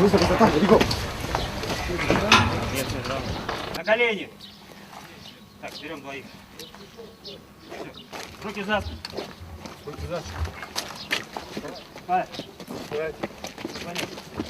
Высоко, так, бегом. На колени. Так, берем двоих. Все. Руки за спину. Руки за спину. Давай. Понятно.